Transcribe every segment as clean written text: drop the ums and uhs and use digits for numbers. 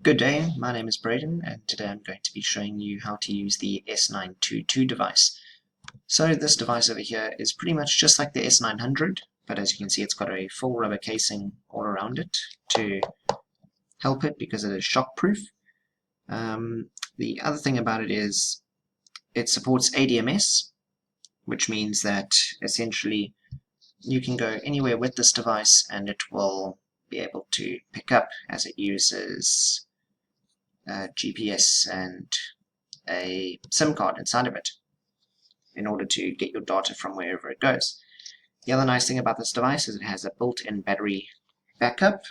Good day, my name is Braden, and today I'm going to be showing you how to use the S922 device. So this device over here is pretty much just like the S900, but as you can see it's got a full rubber casing all around it to help it because it is shockproof. The other thing about it is it supports ADMS, which means that essentially you can go anywhere with this device and it will be able to pick up, as it uses GPS and a SIM card inside of it in order to get your data from wherever it goes. The other nice thing about this device is it has a built-in battery backup.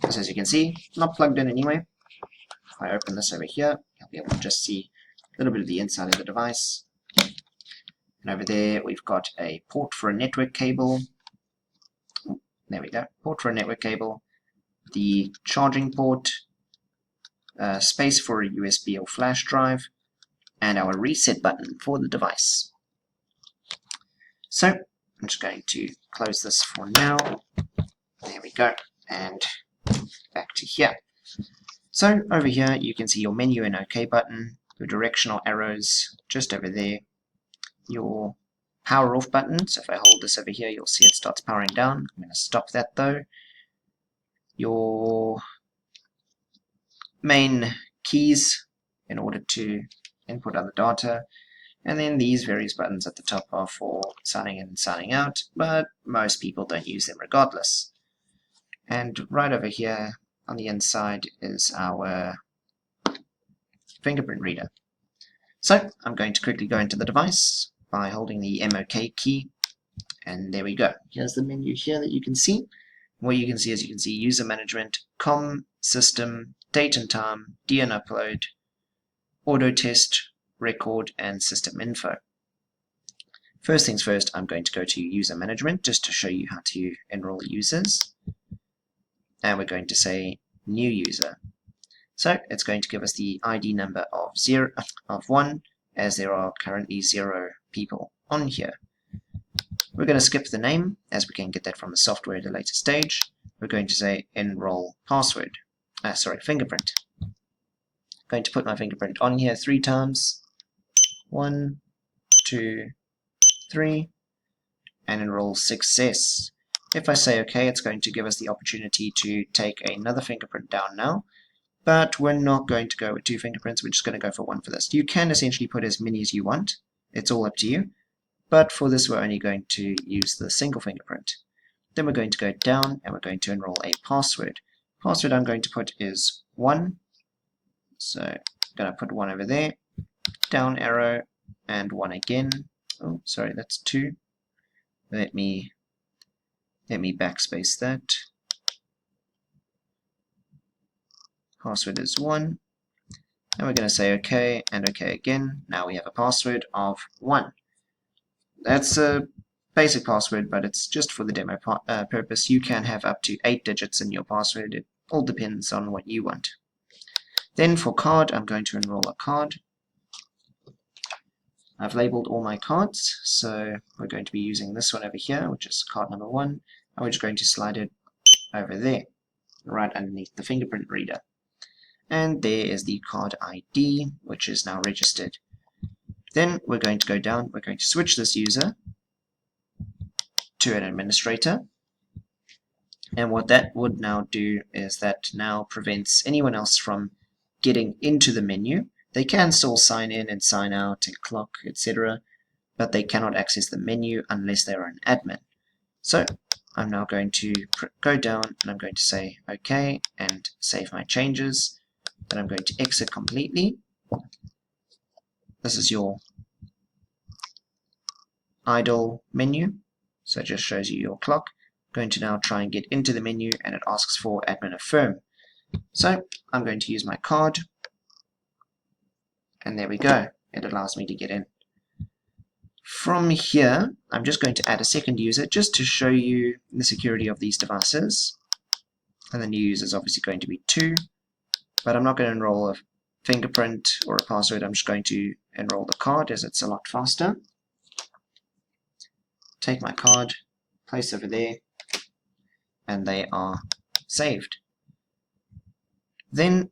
So as you can see, not plugged in anyway. If I open this over here, you'll be able to just see a little bit of the inside of the device. And over there we've got a port for a network cable. There we go, port for a network cable, the charging port, space for a USB or flash drive, and our reset button for the device. So I'm just going to close this for now. There we go, and back to here. So over here you can see your menu and OK button, your directional arrows just over there, your power off button. So if I hold this over here, you'll see it starts powering down. I'm going to stop that though. Your main keys in order to input other data, and then these various buttons at the top are for signing in and signing out, but most people don't use them regardless. And right over here on the inside is our fingerprint reader. So I'm going to quickly go into the device by holding the MOK key, and there we go. Here's the menu here that you can see. What you can see is user management, COM, system, date and time, DN upload, auto test, record, and system info. First things first, I'm going to go to user management just to show you how to enroll users. And we're going to say new user. So it's going to give us the ID number of 1, as there are currently 0 people on here. We're going to skip the name, as we can get that from the software at a later stage. We're going to say enroll password. Fingerprint. I'm going to put my fingerprint on here 3 times. 1, 2, 3, and enroll success. If I say OK, it's going to give us the opportunity to take another fingerprint down now, but we're not going to go with 2 fingerprints, we're just going to go for 1 for this. You can essentially put as many as you want, it's all up to you, but for this we're only going to use the single fingerprint. Then we're going to go down and we're going to enroll a password. Password I'm going to put is 1, so I'm going to put 1 over there, down arrow, and 1 again. Oh, sorry, that's 2. Let me backspace that. Password is 1, and we're going to say OK and OK again. Now we have a password of 1. That's a basic password, but it's just for the demo purpose. You can have up to 8 digits in your password. It all depends on what you want. Then for card, I'm going to enroll a card. I've labeled all my cards, so we're going to be using this one over here, which is card number 1, and we're just going to slide it over there, right underneath the fingerprint reader. And there is the card ID, which is now registered. Then we're going to go down, we're going to switch this user to an administrator. And what that would now do is that now prevents anyone else from getting into the menu. They can still sign in and sign out and clock, etc., but they cannot access the menu unless they're an admin. So I'm now going to go down and I'm going to say OK and save my changes. Then I'm going to exit completely. This is your idle menu, so it just shows you your clock. I'm going to now try and get into the menu and it asks for admin affirm. So I'm going to use my card, and there we go, it allows me to get in. From here I'm just going to add a second user just to show you the security of these devices, and the new user is obviously going to be 2, but I'm not going to enroll a fingerprint or a password. I'm just going to enroll the card as it's a lot faster. Take my card, place over there, and they are saved. Then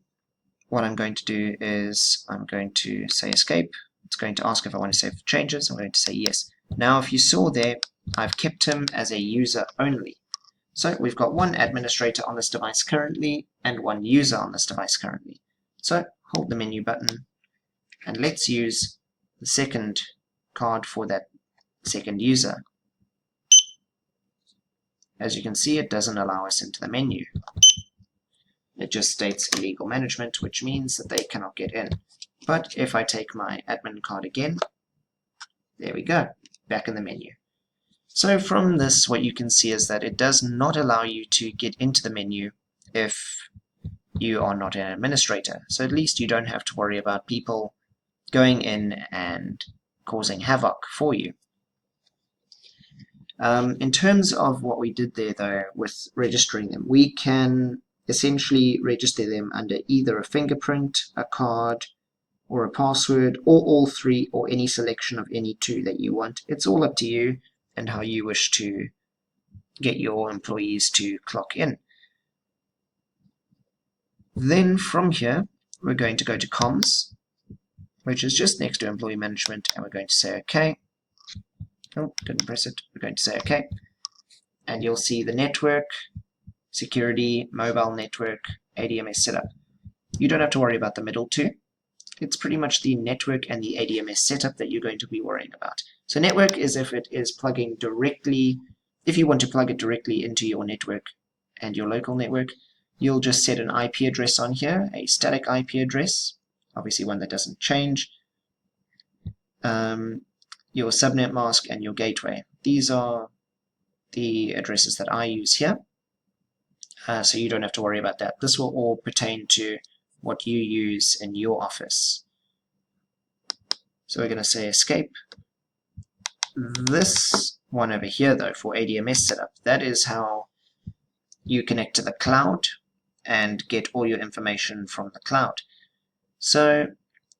what I'm going to do is I'm going to say escape. It's going to ask if I want to save changes. I'm going to say yes. Now if you saw there, I've kept him as a user only. So we've got one administrator on this device currently and one user on this device currently. So hold the menu button and let's use the second card for that second user. As you can see, it doesn't allow us into the menu. It just states illegal management, which means that they cannot get in. But if I take my admin card again, there we go, back in the menu. So from this, what you can see is that it does not allow you to get into the menu if you are not an administrator. So at least you don't have to worry about people going in and causing havoc for you. In terms of what we did there, though, with registering them, we can essentially register them under either a fingerprint, a card, or a password, or all three, or any selection of any two that you want. It's all up to you and how you wish to get your employees to clock in. Then from here, we're going to go to comms, which is just next to employee management, and we're going to say OK. Oh, didn't press it. We're going to say OK. And you'll see the network, security, mobile network, ADMS setup. You don't have to worry about the middle two. It's pretty much the network and the ADMS setup that you're going to be worrying about. So network is if it is plugging directly, if you want to plug it directly into your network and your local network, you'll just set an IP address on here, a static IP address, obviously one that doesn't change, your subnet mask and your gateway. These are the addresses that I use here, so you don't have to worry about that. This will all pertain to what you use in your office. So we're going to say escape. This one over here, though, for ADMS setup, that is how you connect to the cloud and get all your information from the cloud. So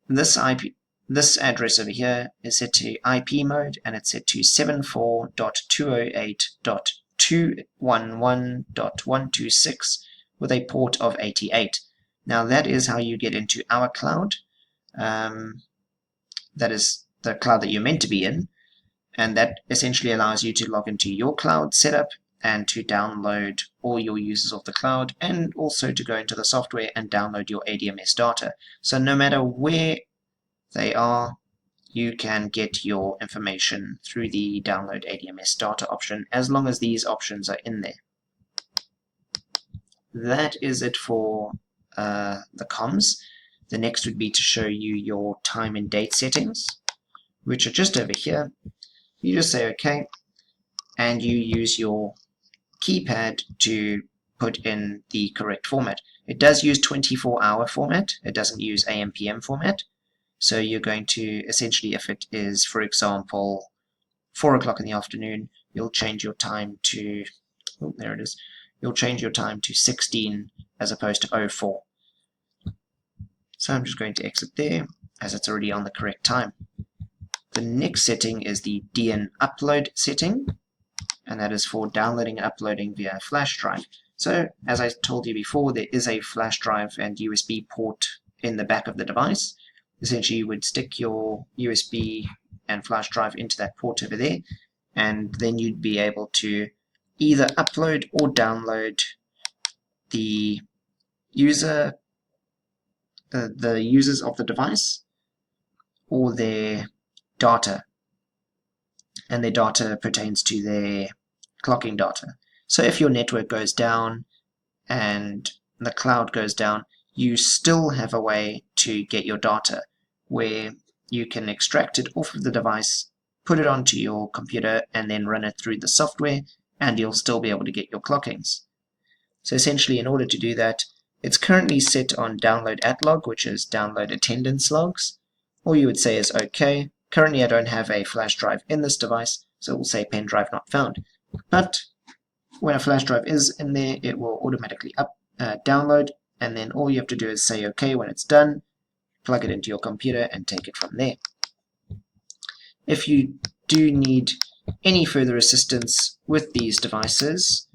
this address over here is set to IP mode, and it's set to 74.208.211.126 with a port of 88. Now that is how you get into our cloud. That is the cloud that you're meant to be in, and that essentially allows you to log into your cloud setup and to download all your users of the cloud, and also to go into the software and download your ADMS data. So no matter where they are, you can get your information through the download ADMS data option, as long as these options are in there. That is it for the comms. The next would be to show you your time and date settings, which are just over here. You just say OK, and you use your keypad to put in the correct format. It does use 24-hour format. It doesn't use AM/PM format. So you're going to essentially, if it is, for example, 4 o'clock in the afternoon, you'll change your time to, oh, there it is. You'll change your time to 16 as opposed to 04. So I'm just going to exit there, as it's already on the correct time. The next setting is the DN upload setting, and that is for downloading and uploading via flash drive. So as I told you before, there is a flash drive and USB port in the back of the device. Essentially, you would stick your USB and flash drive into that port over there, and then you'd be able to either upload or download the users of the device or their data, and their data pertains to their clocking data. So if your network goes down and the cloud goes down, you still have a way to get your data where you can extract it off of the device, put it onto your computer, and then run it through the software, and you'll still be able to get your clockings. So essentially, in order to do that, it's currently set on download at log, which is download attendance logs. All you would say is OK. Currently I don't have a flash drive in this device, so it will say pen drive not found. But when a flash drive is in there, it will automatically download, and then all you have to do is say OK when it's done, plug it into your computer, and take it from there. If you do need any further assistance with these devices,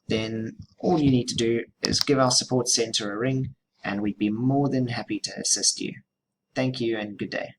then all you need to do is give our support center a ring, and we'd be more than happy to assist you. Thank you and good day.